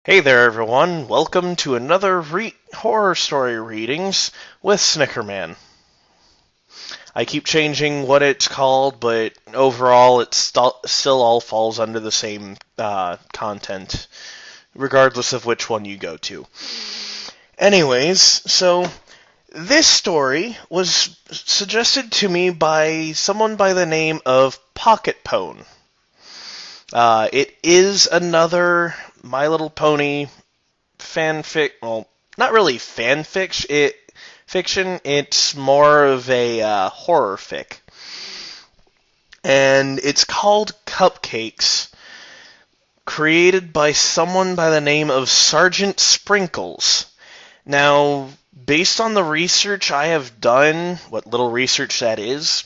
Hey there, everyone. Welcome to another horror story readings with Snickerman. I keep changing what it's called, but overall it still all falls under the same content, regardless of which one you go to. Anyways, so this story was suggested to me by someone by the name of Pocket Pone. It is another My Little Pony fanfic. Well, not really fanfiction. It's more of a horror fic, and it's called Cupcakes. Created by someone by the name of Sergeant Sprinkles. Now, based on the research I have done, what little research that is,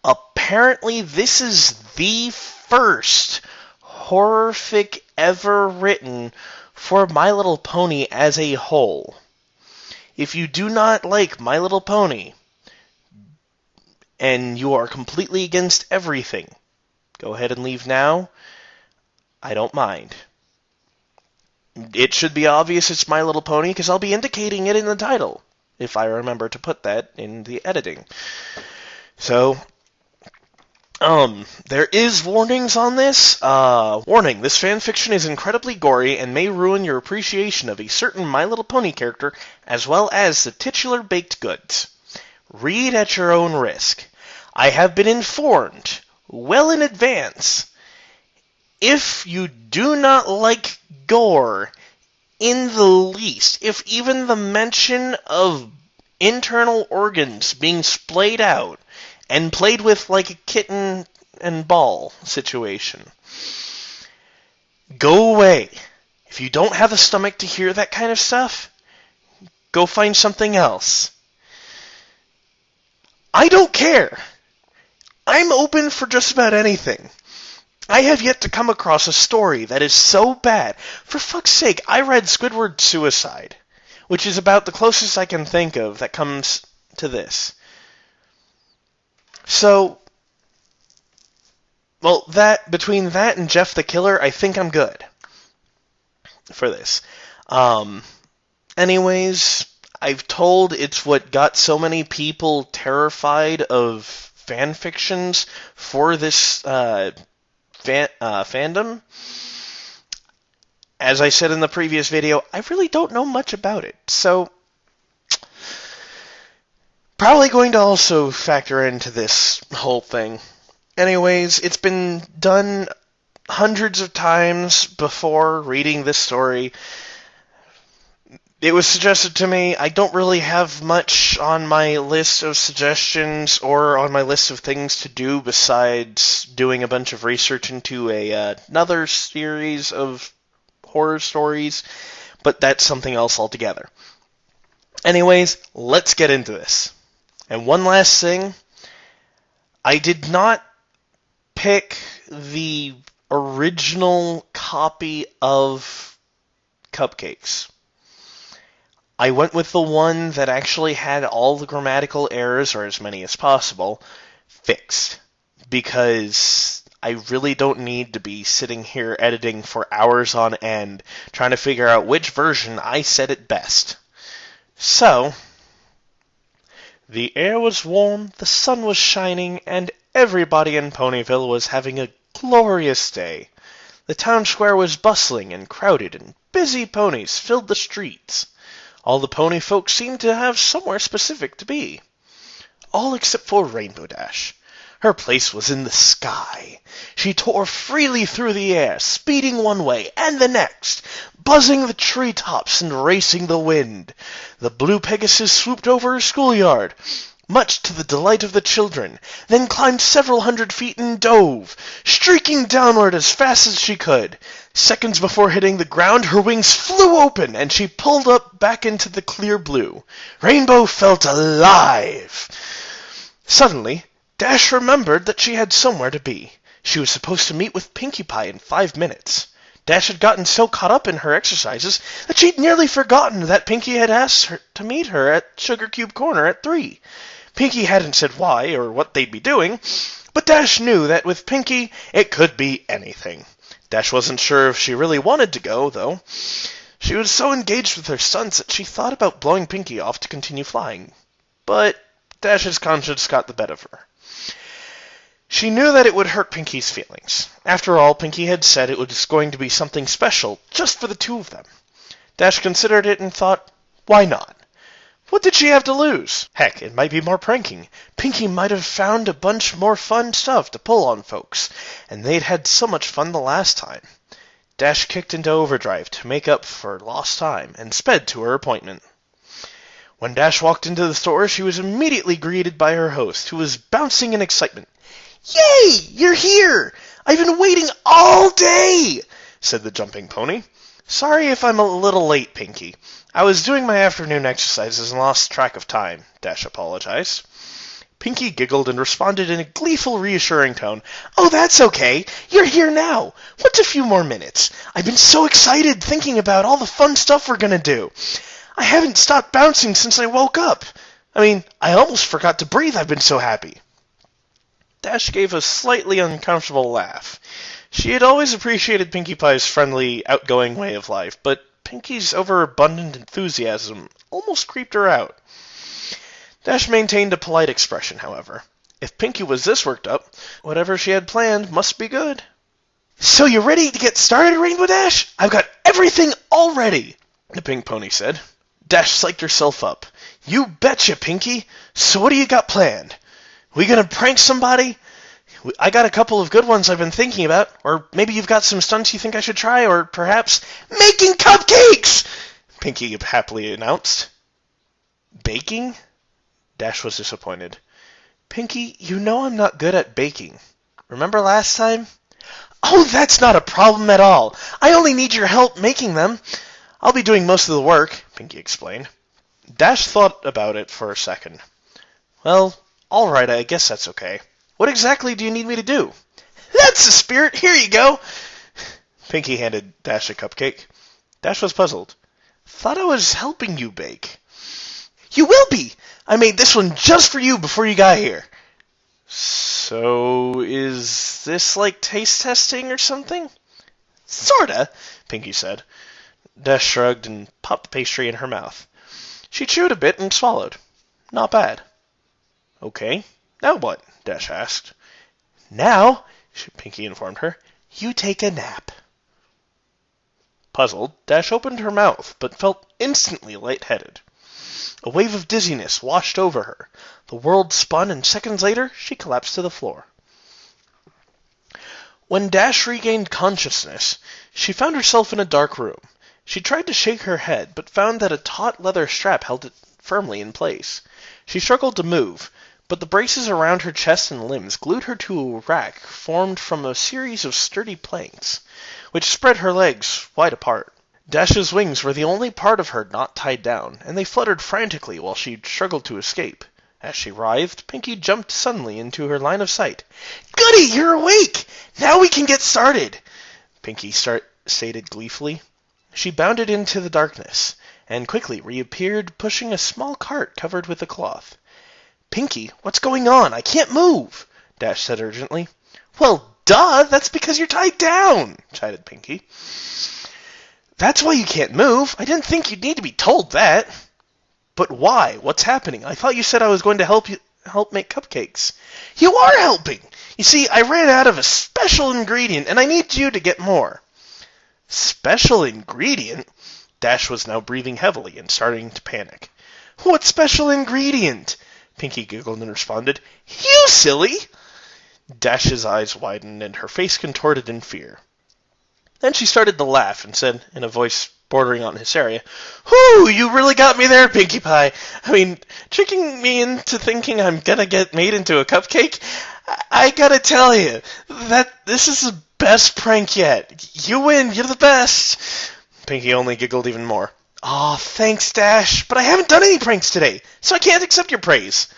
apparently this is the first horror fic ever written for My Little Pony as a whole. If you do not like My Little Pony, and you are completely against everything, go ahead and leave now. I don't mind. It should be obvious it's My Little Pony, because I'll be indicating it in the title, if I remember to put that in the editing. So, there is warnings on this. Warning, this fanfiction is incredibly gory and may ruin your appreciation of a certain My Little Pony character, as well as the titular baked goods. Read at your own risk. I have been informed, well in advance. If you do not like gore in the least, if even the mention of internal organs being splayed out, and played with like a kitten and ball situation, go away. If you don't have the stomach to hear that kind of stuff, go find something else. I don't care. I'm open for just about anything. I have yet to come across a story that is so bad. For fuck's sake, I read Squidward's Suicide, which is about the closest I can think of that comes to this. So, well, between that and Jeff the Killer, I think I'm good for this. Anyways, I've told it's what got so many people terrified of fanfictions for this fandom. As I said in the previous video, I really don't know much about it, so probably going to also factor into this whole thing. Anyways, it's been done hundreds of times before reading this story. It was suggested to me. I don't really have much on my list of suggestions or on my list of things to do besides doing a bunch of research into another series of horror stories, but that's something else altogether. Anyways, let's get into this. And one last thing, I did not pick the original copy of Cupcakes. I went with the one that actually had all the grammatical errors, or as many as possible, fixed. Because I really don't need to be sitting here editing for hours on end, trying to figure out which version I said it best. So, the air was warm, the sun was shining, and everybody in Ponyville was having a glorious day. The town square was bustling and crowded, and busy ponies filled the streets. All the pony folk seemed to have somewhere specific to be. All except for Rainbow Dash. Her place was in the sky. She tore freely through the air, speeding one way and the next, buzzing the treetops and racing the wind. The blue Pegasus swooped over her schoolyard, much to the delight of the children, then climbed several hundred feet and dove, streaking downward as fast as she could. Seconds before hitting the ground, her wings flew open, and she pulled up back into the clear blue. Rainbow felt alive. Suddenly, Dash remembered that she had somewhere to be. She was supposed to meet with Pinkie Pie in 5 minutes. Dash had gotten so caught up in her exercises that she'd nearly forgotten that Pinkie had asked her to meet her at Sugar Cube Corner at 3. Pinkie hadn't said why or what they'd be doing, but Dash knew that with Pinkie, it could be anything. Dash wasn't sure if she really wanted to go, though. She was so engaged with her stunts that she thought about blowing Pinky off to continue flying. But Dash's conscience got the better of her. She knew that it would hurt Pinky's feelings. After all, Pinky had said it was going to be something special just for the two of them. Dash considered it and thought, why not? What did she have to lose? Heck, it might be more pranking. Pinky might have found a bunch more fun stuff to pull on folks, and they'd had so much fun the last time. Dash kicked into overdrive to make up for lost time and sped to her appointment. When Dash walked into the store, she was immediately greeted by her host, who was bouncing in excitement. "Yay! You're here! I've been waiting all day!" said the jumping pony. "Sorry if I'm a little late, Pinky. I was doing my afternoon exercises and lost track of time," Dash apologized. Pinky giggled and responded in a gleeful, reassuring tone. "Oh, that's okay. You're here now. What's a few more minutes? I've been so excited thinking about all the fun stuff we're gonna do. I haven't stopped bouncing since I woke up. I almost forgot to breathe. I've been so happy." Dash gave a slightly uncomfortable laugh. She had always appreciated Pinkie Pie's friendly, outgoing way of life, but Pinky's overabundant enthusiasm almost creeped her out. Dash maintained a polite expression, however. If Pinky was this worked up, whatever she had planned must be good. "So you ready to get started, Rainbow Dash? I've got everything all ready," the pink pony said. Dash psyched herself up. "You betcha, Pinky. So what do you got planned? We gonna prank somebody? I got a couple of good ones I've been thinking about. Or maybe you've got some stunts you think I should try, or perhaps making cupcakes!" Pinky happily announced. "Baking?" Dash was disappointed. "Pinky, you know I'm not good at baking. Remember last time?" "Oh, that's not a problem at all. I only need your help making them. I'll be doing most of the work," Pinky explained. Dash thought about it for a second. "Well, all right, I guess that's okay. What exactly do you need me to do?" "That's the spirit. Here you go." Pinky handed Dash a cupcake. Dash was puzzled. "Thought I was helping you bake." "You will be. I made this one just for you before you got here." "So, is this like taste testing or something?" "Sorta," Pinky said. Dash shrugged and popped the pastry in her mouth. She chewed a bit and swallowed. Not bad. "Okay, now what?" Dash asked. "Now," Pinky informed her, "you take a nap." Puzzled, Dash opened her mouth, but felt instantly lightheaded. A wave of dizziness washed over her. The world spun, and seconds later, she collapsed to the floor. When Dash regained consciousness, she found herself in a dark room. She tried to shake her head, but found that a taut leather strap held it firmly in place. She struggled to move, but the braces around her chest and limbs glued her to a rack formed from a series of sturdy planks, which spread her legs wide apart. Dash's wings were the only part of her not tied down, and they fluttered frantically while she struggled to escape. As she writhed, Pinky jumped suddenly into her line of sight. "Goody, you're awake! Now we can get started!" Pinky stated gleefully. She bounded into the darkness, and quickly reappeared pushing a small cart covered with a cloth. "Pinky, what's going on? I can't move!" Dash said urgently. "Well, duh! That's because you're tied down!" chided Pinky. "That's why you can't move. I didn't think you'd need to be told that." "But why? What's happening? I thought you said I was going to help make cupcakes." "You are helping! You see, I ran out of a special ingredient, and I need you to get more." "Special ingredient?" Dash was now breathing heavily and starting to panic. "What special ingredient?" Pinky giggled and responded. "You silly!" Dash's eyes widened and her face contorted in fear. Then she started to laugh and said, in a voice bordering on hysteria, "Whew, you really got me there, Pinkie Pie. Tricking me into thinking I'm gonna get made into a cupcake? I gotta tell you, that this is the best prank yet. You win, you're the best." Pinky only giggled even more. "Aw, thanks, Dash, but I haven't done any pranks today, so I can't accept your praise."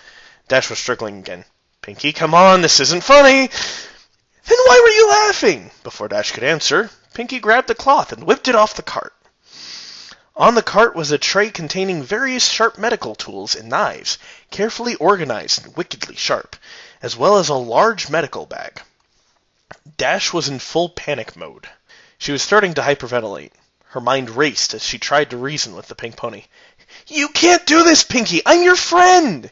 Dash was struggling again. "Pinky, come on, this isn't funny." "Then why were you laughing?" Before Dash could answer, Pinky grabbed the cloth and whipped it off the cart. On the cart was a tray containing various sharp medical tools and knives, carefully organized and wickedly sharp, as well as a large medical bag. Dash was in full panic mode. She was starting to hyperventilate. Her mind raced as she tried to reason with the pink pony. "You can't do this, Pinky! I'm your friend!"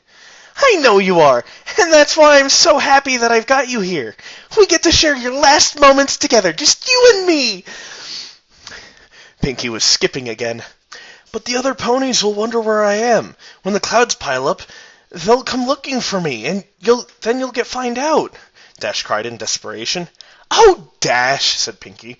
"I know you are, and that's why I'm so happy that I've got you here. We get to share your last moments together, just you and me!" Pinky was skipping again. "But the other ponies will wonder where I am. When the clouds pile up, they'll come looking for me, and then you'll find out," Dash cried in desperation. "Oh, Dash," said Pinky.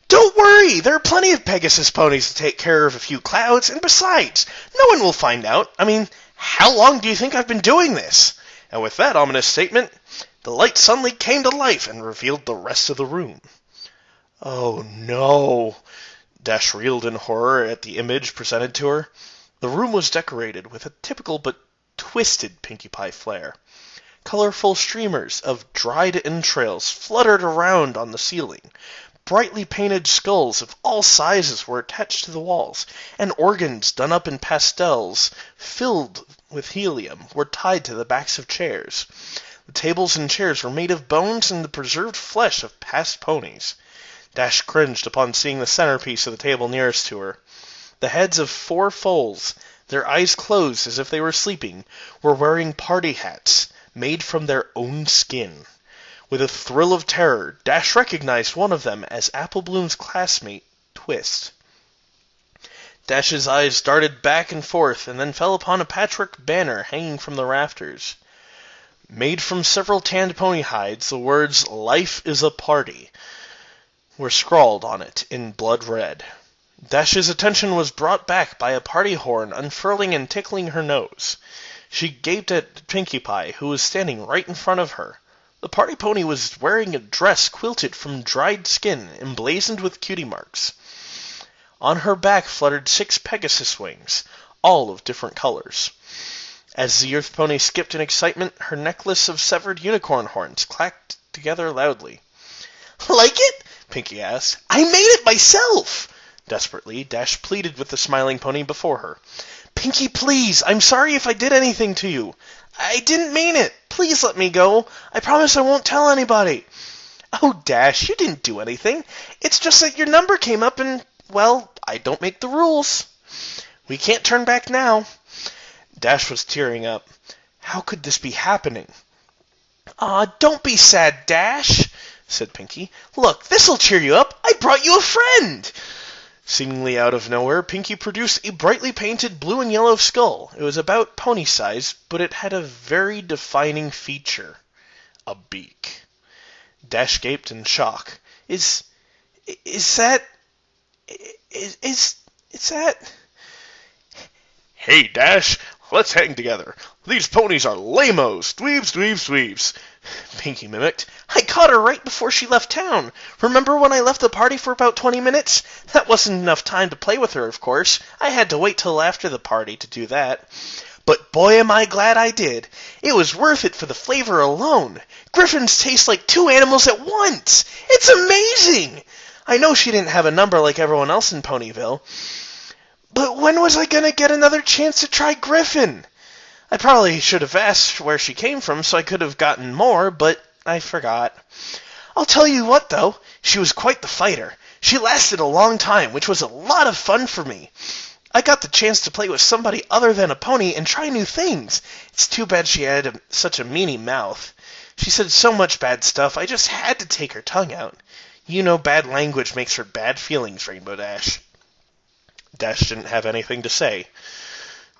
"Don't worry, there are plenty of Pegasus ponies to take care of a few clouds, and besides, no one will find out. I mean, how long do you think I've been doing this?" And with that ominous statement, the light suddenly came to life and revealed the rest of the room. "Oh no!" Dash reeled in horror at the image presented to her. The room was decorated with a typical but twisted Pinkie Pie flair. Colorful streamers of dried entrails fluttered around on the ceiling. Brightly painted skulls of all sizes were attached to the walls, and organs done up in pastels, filled with helium, were tied to the backs of chairs. The tables and chairs were made of bones and the preserved flesh of past ponies. Dash cringed upon seeing the centerpiece of the table nearest to her. The heads of 4 foals, their eyes closed as if they were sleeping, were wearing party hats made from their own skin. With a thrill of terror, Dash recognized one of them as Apple Bloom's classmate, Twist. Dash's eyes darted back and forth and then fell upon a patchwork banner hanging from the rafters. Made from several tanned pony hides, the words, "Life is a Party," were scrawled on it in blood red. Dash's attention was brought back by a party horn unfurling and tickling her nose. She gaped at Pinkie Pie, who was standing right in front of her. The party pony was wearing a dress quilted from dried skin, emblazoned with cutie marks. On her back fluttered 6 Pegasus wings, all of different colors. As the Earth pony skipped in excitement, her necklace of severed unicorn horns clacked together loudly. "Like it?" Pinkie asked. "I made it myself!" Desperately, Dash pleaded with the smiling pony before her. "Pinkie, please! I'm sorry if I did anything to you. I didn't mean it. Please let me go. I promise I won't tell anybody." "Oh, Dash, you didn't do anything. It's just that your number came up and, well, I don't make the rules. We can't turn back now." Dash was tearing up. How could this be happening? "Aw, don't be sad, Dash," said Pinkie. "Look, this'll cheer you up. I brought you a friend." Seemingly out of nowhere, Pinkie produced a brightly painted blue and yellow skull. It was about pony size, but it had a very defining feature. A beak. Dash gaped in shock. Is that... "Hey, Dash, let's hang together. These ponies are lame-os. Dweebs, dweebs, dweebs," Pinkie mimicked. "I caught her right before she left town. Remember when I left the party for about 20 minutes? That wasn't enough time to play with her, of course. I had to wait till after the party to do that. But boy am I glad I did. It was worth it for the flavor alone. Griffins taste like 2 animals at once. It's amazing! I know she didn't have a number like everyone else in Ponyville. But when was I going to get another chance to try Griffin? I probably should have asked where she came from so I could have gotten more, but I forgot. I'll tell you what, though, she was quite the fighter. She lasted a long time, which was a lot of fun for me. I got the chance to play with somebody other than a pony and try new things. It's too bad she had such a meanie mouth. She said so much bad stuff, I just had to take her tongue out. You know bad language makes for bad feelings, Rainbow Dash." Dash didn't have anything to say.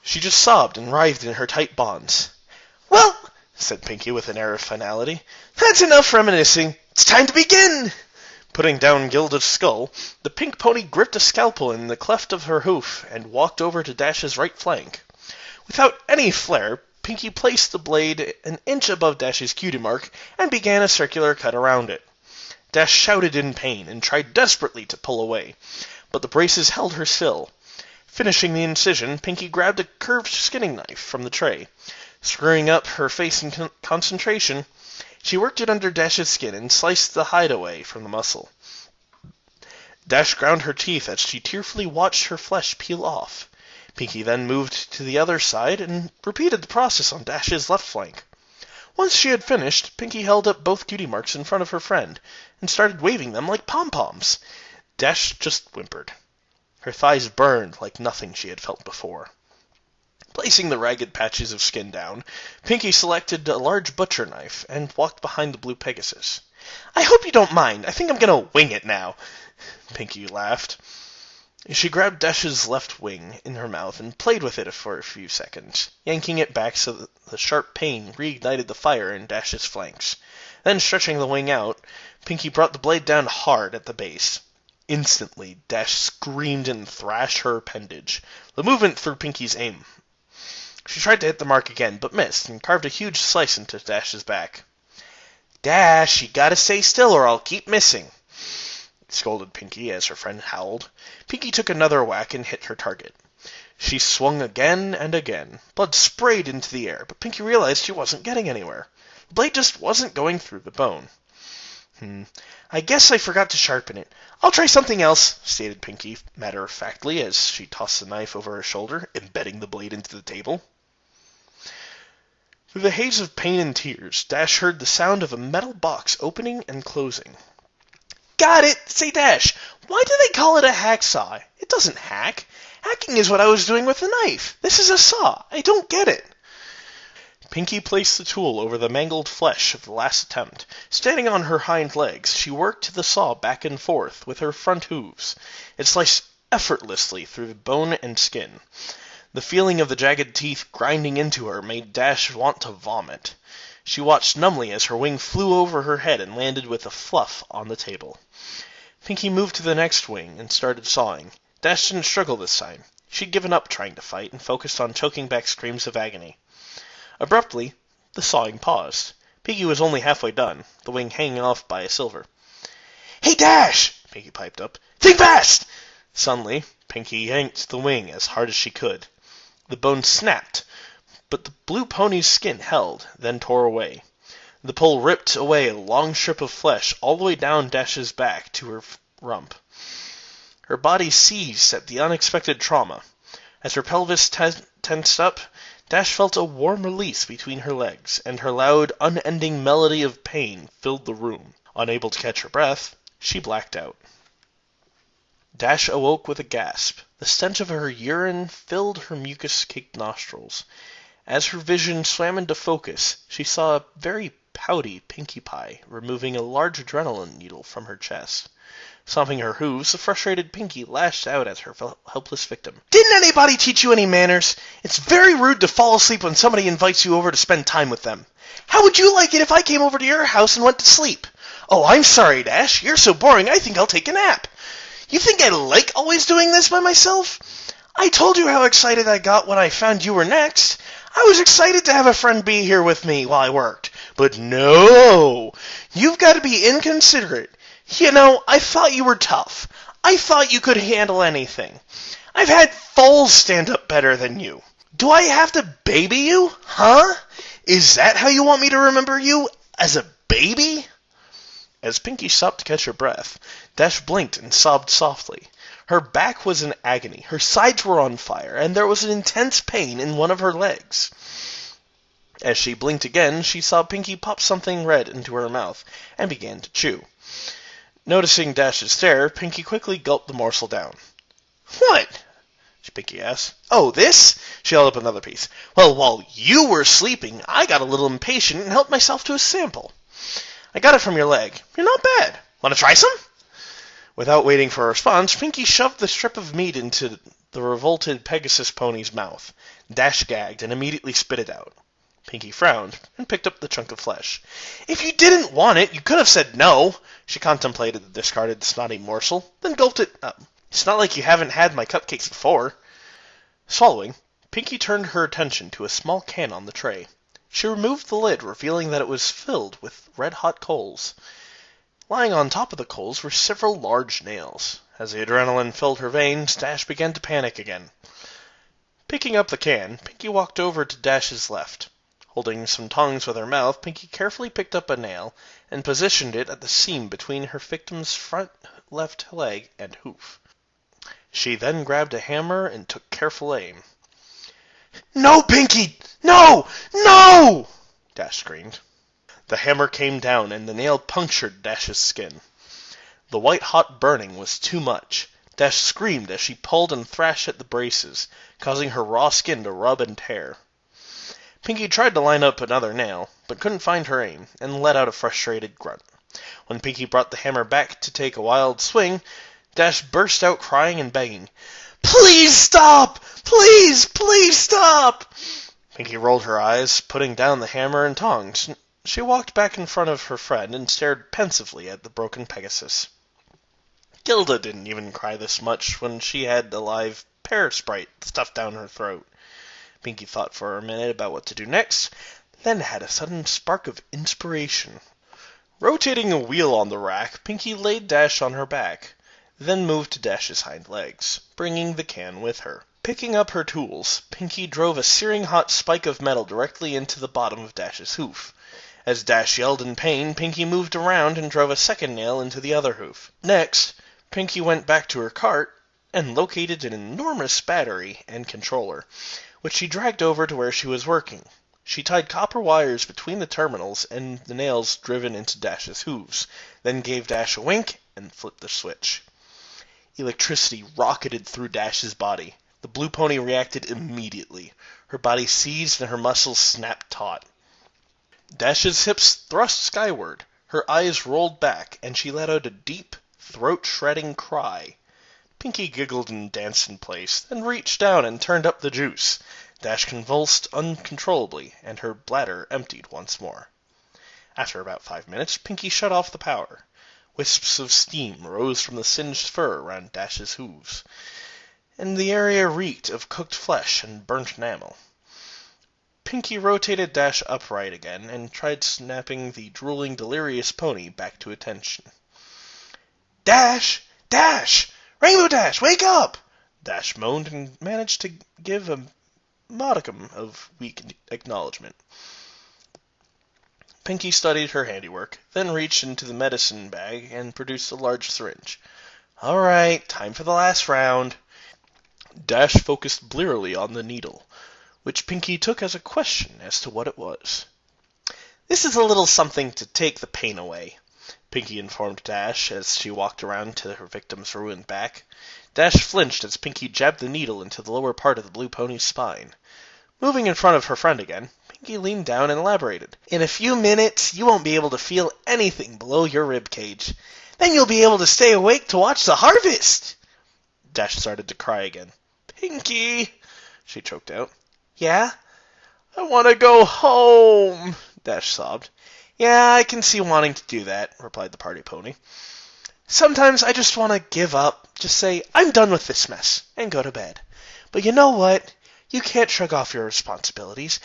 She just sobbed and writhed in her tight bonds. "Well," said Pinkie with an air of finality, "that's enough reminiscing. It's time to begin." Putting down Gilda's skull, the pink pony gripped a scalpel in the cleft of her hoof and walked over to Dash's right flank. Without any flair, Pinkie placed the blade an inch above Dash's cutie mark and began a circular cut around it. Dash shouted in pain and tried desperately to pull away, but the braces held her still. Finishing the incision, Pinkie grabbed a curved skinning knife from the tray. Screwing up her face in concentration, she worked it under Dash's skin and sliced the hide away from the muscle. Dash ground her teeth as she tearfully watched her flesh peel off. Pinkie then moved to the other side and repeated the process on Dash's left flank. Once she had finished, Pinkie held up both cutie marks in front of her friend and started waving them like pom-poms. Dash just whimpered. Her thighs burned like nothing she had felt before. Placing the ragged patches of skin down, Pinky selected a large butcher knife and walked behind the blue Pegasus. "I hope you don't mind. I think I'm going to wing it now." Pinky laughed. She grabbed Dash's left wing in her mouth and played with it for a few seconds, yanking it back so that the sharp pain reignited the fire in Dash's flanks. Then, stretching the wing out, Pinky brought the blade down hard at the base. Instantly, Dash screamed and thrashed her appendage. The movement threw Pinky's aim. She tried to hit the mark again, but missed, and carved a huge slice into Dash's back. "Dash, you gotta stay still or I'll keep missing," scolded Pinky as her friend howled. Pinky took another whack and hit her target. She swung again and again. Blood sprayed into the air, but Pinky realized she wasn't getting anywhere. The blade just wasn't going through the bone. "I guess I forgot to sharpen it. I'll try something else," stated Pinky matter-of-factly as she tossed the knife over her shoulder, embedding the blade into the table. Through the haze of pain and tears, Dash heard the sound of a metal box opening and closing. "Got it! Say, Dash, why do they call it a hacksaw? It doesn't hack. Hacking is what I was doing with the knife. This is a saw. I don't get it." Pinky placed the tool over the mangled flesh of the last attempt. Standing on her hind legs, she worked the saw back and forth with her front hooves. It sliced effortlessly through the bone and skin. The feeling of the jagged teeth grinding into her made Dash want to vomit. She watched numbly as her wing flew over her head and landed with a fluff on the table. Pinky moved to the next wing and started sawing. Dash didn't struggle this time. She'd given up trying to fight and focused on choking back screams of agony. Abruptly, the sawing paused. Pinky was only halfway done, the wing hanging off by a silver. "Hey, Dash!" Pinky piped up. "Think fast!" Suddenly, Pinky yanked the wing as hard as she could. The bone snapped, but the blue pony's skin held, then tore away. The pull ripped away a long strip of flesh all the way down Dash's back to her rump. Her body seized at the unexpected trauma. As her pelvis tensed up, Dash felt a warm release between her legs, and her loud, unending melody of pain filled the room. Unable to catch her breath, she blacked out. Dash awoke with a gasp. The stench of her urine filled her mucus-caked nostrils. As her vision swam into focus, she saw a very pouty Pinkie Pie removing a large adrenaline needle from her chest. Stomping her hooves, the frustrated Pinkie lashed out at her helpless victim. "Didn't anybody teach you any manners? It's very rude to fall asleep when somebody invites you over to spend time with them. How would you like it if I came over to your house and went to sleep? Oh, I'm sorry, Dash. You're so boring, I think I'll take a nap. You think I like always doing this by myself? I told you how excited I got when I found you were next. I was excited to have a friend be here with me while I worked. But no! You've got to be inconsiderate. You know, I thought you were tough. I thought you could handle anything. I've had foals stand up better than you. Do I have to baby you? Huh? Is that how you want me to remember you? As a baby?" As Pinkie stopped to catch her breath, Dash blinked and sobbed softly. Her back was in agony, her sides were on fire, and there was an intense pain in one of her legs. As she blinked again, she saw Pinkie pop something red into her mouth and began to chew. Noticing Dash's stare, Pinkie quickly gulped the morsel down. "What?" Pinkie asked. "Oh, this?" She held up another piece. "Well, while you were sleeping, I got a little impatient and helped myself to a sample. I got it from your leg. You're not bad. Want to try some?" Without waiting for a response, Pinkie shoved the strip of meat into the revolted Pegasus pony's mouth. Dash gagged and immediately spit it out. Pinkie frowned and picked up the chunk of flesh. "If you didn't want it, you could have said no." She contemplated the discarded snotty morsel, then gulped it up. "It's not like you haven't had my cupcakes before." Swallowing, Pinkie turned her attention to a small can on the tray. She removed the lid, revealing that it was filled with red-hot coals. Lying on top of the coals were several large nails. As the adrenaline filled her veins, Dash began to panic again. Picking up the can, Pinkie walked over to Dash's left. Holding some tongs with her mouth, Pinkie carefully picked up a nail and positioned it at the seam between her victim's front left leg and hoof. She then grabbed a hammer and took careful aim. "No, Pinkie! No! No!" Dash screamed. The hammer came down and the nail punctured Dash's skin. The white-hot burning was too much. Dash screamed as she pulled and thrashed at the braces, causing her raw skin to rub and tear. Pinky tried to line up another nail, but couldn't find her aim, and let out a frustrated grunt. When Pinky brought the hammer back to take a wild swing, Dash burst out crying and begging, "Please stop! Please, please stop!" Pinky rolled her eyes, putting down the hammer and tongs. She walked back in front of her friend and stared pensively at the broken Pegasus. Gilda didn't even cry this much when she had a live pear sprite stuffed down her throat. Pinky thought for a minute about what to do next, then had a sudden spark of inspiration. Rotating a wheel on the rack, Pinky laid Dash on her back, then moved to Dash's hind legs, bringing the can with her. Picking up her tools, Pinky drove a searing hot spike of metal directly into the bottom of Dash's hoof. As Dash yelled in pain, Pinky moved around and drove a second nail into the other hoof. Next, Pinky went back to her cart and located an enormous battery and controller, which she dragged over to where she was working. She tied copper wires between the terminals and the nails driven into Dash's hooves, then gave Dash a wink and flipped the switch. Electricity rocketed through Dash's body. The blue pony reacted immediately. Her body seized and her muscles snapped taut. Dash's hips thrust skyward, her eyes rolled back, and she let out a deep, throat-shredding cry. Pinky giggled and danced in place, then reached down and turned up the juice. Dash convulsed uncontrollably, and her bladder emptied once more. After about 5 minutes, Pinky shut off the power. Wisps of steam rose from the singed fur around Dash's hooves, and the area reeked of cooked flesh and burnt enamel. Pinky rotated Dash upright again and tried snapping the drooling, delirious pony back to attention. "Dash! Dash! Rainbow Dash, wake up!" Dash moaned and managed to give a modicum of weak acknowledgement. Pinky studied her handiwork, then reached into the medicine bag and produced a large syringe. "All right, time for the last round." Dash focused blearily on the needle, which Pinky took as a question as to what it was. "This is a little something to take the pain away," Pinky informed Dash as she walked around to her victim's ruined back. Dash flinched as Pinky jabbed the needle into the lower part of the blue pony's spine. Moving in front of her friend again, Pinky leaned down and elaborated. "In a few minutes, you won't be able to feel anything below your rib cage. Then you'll be able to stay awake to watch the harvest." Dash started to cry again. "Pinky," she choked out. "Yeah?" "I want to go home," Dash sobbed. "Yeah, I can see wanting to do that," replied the party pony. "Sometimes I just want to give up, just say, I'm done with this mess, and go to bed. But you know what? You can't shrug off your responsibilities.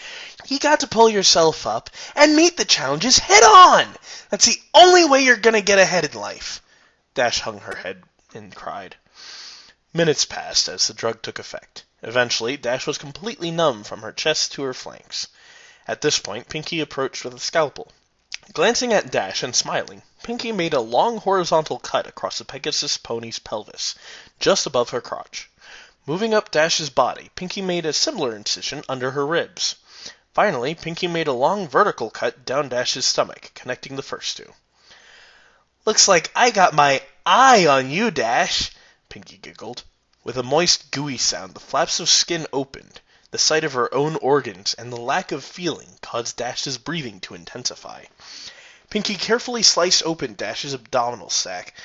You got to pull yourself up and meet the challenges head on. That's the only way you're going to get ahead in life." Dash hung her head and cried. Minutes passed as the drug took effect. Eventually, Dash was completely numb from her chest to her flanks. At this point, Pinky approached with a scalpel. Glancing at Dash and smiling, Pinky made a long horizontal cut across the Pegasus pony's pelvis, just above her crotch. Moving up Dash's body, Pinky made a similar incision under her ribs. Finally, Pinky made a long vertical cut down Dash's stomach, connecting the first two. "Looks like I got my eye on you, Dash," Pinky giggled. With a moist, gooey sound, the flaps of skin opened. The sight of her own organs and the lack of feeling caused Dash's breathing to intensify. Pinky carefully sliced open Dash's abdominal sac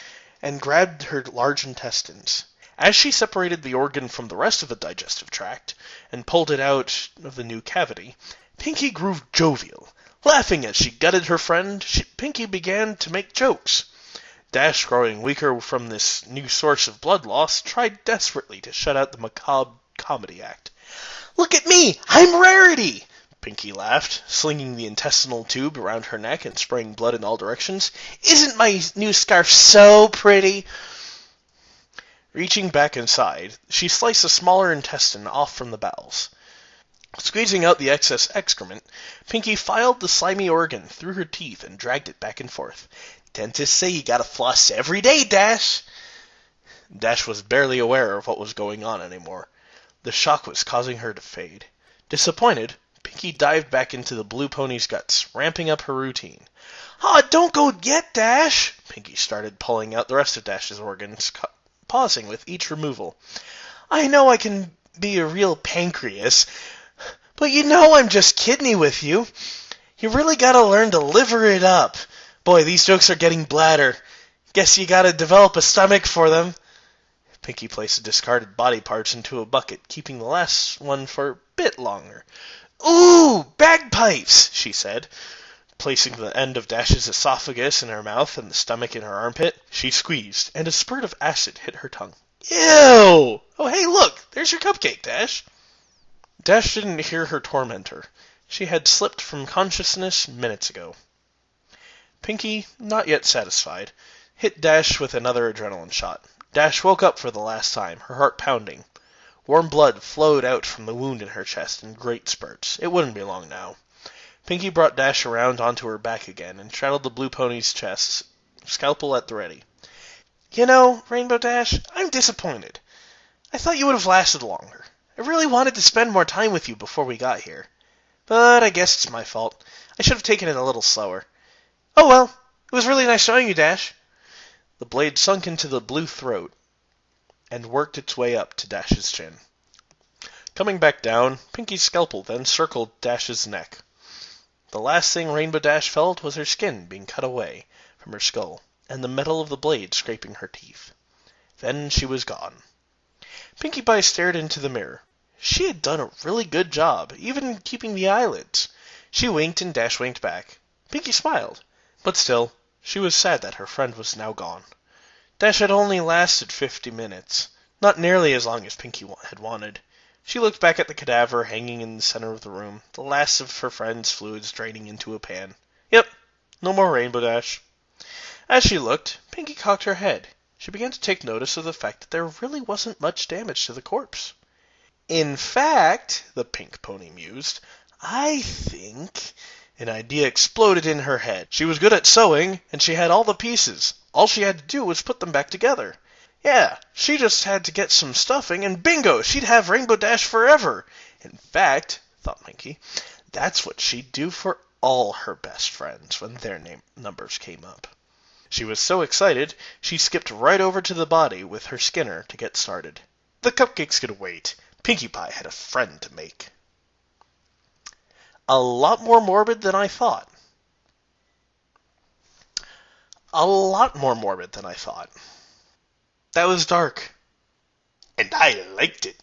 and grabbed her large intestines. As she separated the organ from the rest of the digestive tract and pulled it out of the new cavity, Pinky grew jovial. Laughing as she gutted her friend, Pinky began to make jokes. Dash, growing weaker from this new source of blood loss, tried desperately to shut out the macabre comedy act. "Look at me! I'm Rarity!" Pinky laughed, slinging the intestinal tube around her neck and spraying blood in all directions. "Isn't my new scarf so pretty?" Reaching back inside, she sliced a smaller intestine off from the bowels. Squeezing out the excess excrement, Pinky filed the slimy organ through her teeth and dragged it back and forth. "Dentists say you gotta floss every day, Dash." Dash was barely aware of what was going on anymore. The shock was causing her to fade. Disappointed, Pinky dived back into the blue pony's guts, ramping up her routine. "Aw, don't go yet, Dash!" Pinky started pulling out the rest of Dash's organs, pausing with each removal. I know I can be a real pancreas, but you know I'm just kidney with you. You really gotta learn to liver it up. Boy, these jokes are getting bladder. Guess you gotta develop a stomach for them. Pinky placed the discarded body parts into a bucket, keeping the last one for a bit longer. Ooh, bagpipes, she said. Placing the end of Dash's esophagus in her mouth and the stomach in her armpit, she squeezed, and a spurt of acid hit her tongue. Ew! Oh, hey, look! There's your cupcake, Dash. Dash didn't hear her tormentor. She had slipped from consciousness minutes ago. Pinky, not yet satisfied, hit Dash with another adrenaline shot. Dash woke up for the last time, her heart pounding. Warm blood flowed out from the wound in her chest in great spurts. It wouldn't be long now. Pinky brought Dash around onto her back again and straddled the blue pony's chest, scalpel at the ready. You know, Rainbow Dash, I'm disappointed. I thought you would have lasted longer. I really wanted to spend more time with you before we got here. But I guess it's my fault. I should have taken it a little slower. Oh well, it was really nice showing you, Dash. The blade sunk into the blue throat and worked its way up to Dash's chin. Coming back down, Pinky's scalpel then circled Dash's neck. The last thing Rainbow Dash felt was her skin being cut away from her skull, and the metal of the blade scraping her teeth. Then she was gone. Pinkie Pie stared into the mirror. She had done a really good job, even keeping the eyelids. She winked and Dash winked back. Pinkie smiled, but still, she was sad that her friend was now gone. Dash had only lasted 50 minutes, not nearly as long as Pinkie had wanted. She looked back at the cadaver hanging in the center of the room, the last of her friend's fluids draining into a pan. Yep, no more Rainbow Dash. As she looked, Pinkie cocked her head. She began to take notice of the fact that there really wasn't much damage to the corpse. In fact, the pink pony mused, I think an idea exploded in her head. She was good at sewing, and she had all the pieces. All she had to do was put them back together. Yeah, she just had to get some stuffing, and bingo, she'd have Rainbow Dash forever. In fact, thought Pinkie, that's what she'd do for all her best friends when their numbers came up. She was so excited, she skipped right over to the body with her Skinner to get started. The cupcakes could wait. Pinkie Pie had a friend to make. A lot more morbid than I thought. A lot more morbid than I thought. That was dark. And I liked it.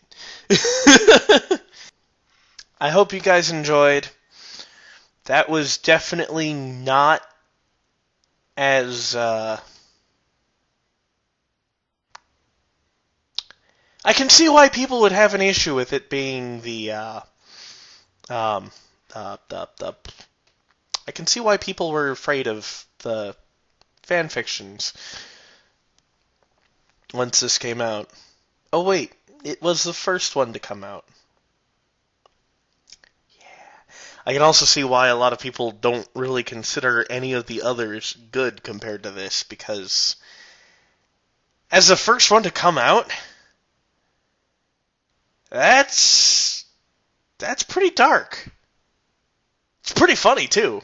I hope you guys enjoyed. That was definitely not as... I can see why people would have an issue with it being I can see why people were afraid of the fanfictions once this came out. Oh wait, it was the first one to come out. Yeah. I can also see why a lot of people don't really consider any of the others good compared to this, because as the first one to come out, that's pretty dark. It's pretty funny, too.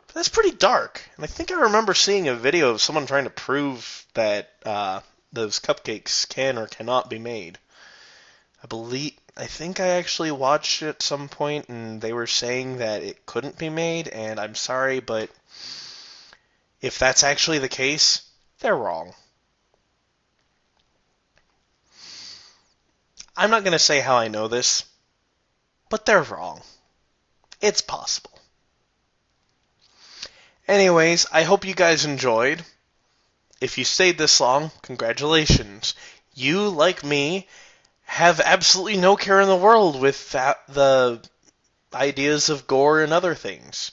But that's pretty dark. And I think I remember seeing a video of someone trying to prove that those cupcakes can or cannot be made. I think I actually watched it at some point, and they were saying that it couldn't be made, and I'm sorry, but if that's actually the case, they're wrong. I'm not going to say how I know this, but they're wrong. It's possible. Anyways, I hope you guys enjoyed. If you stayed this long, congratulations. You, like me, have absolutely no care in the world with the ideas of gore and other things.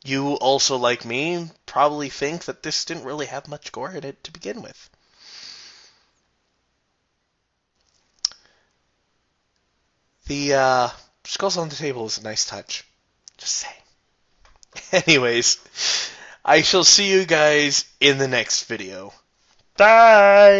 You also, like me, probably think that this didn't really have much gore in it to begin with. The skulls on the table is a nice touch. Just saying. Anyways, I shall see you guys in the next video. Bye!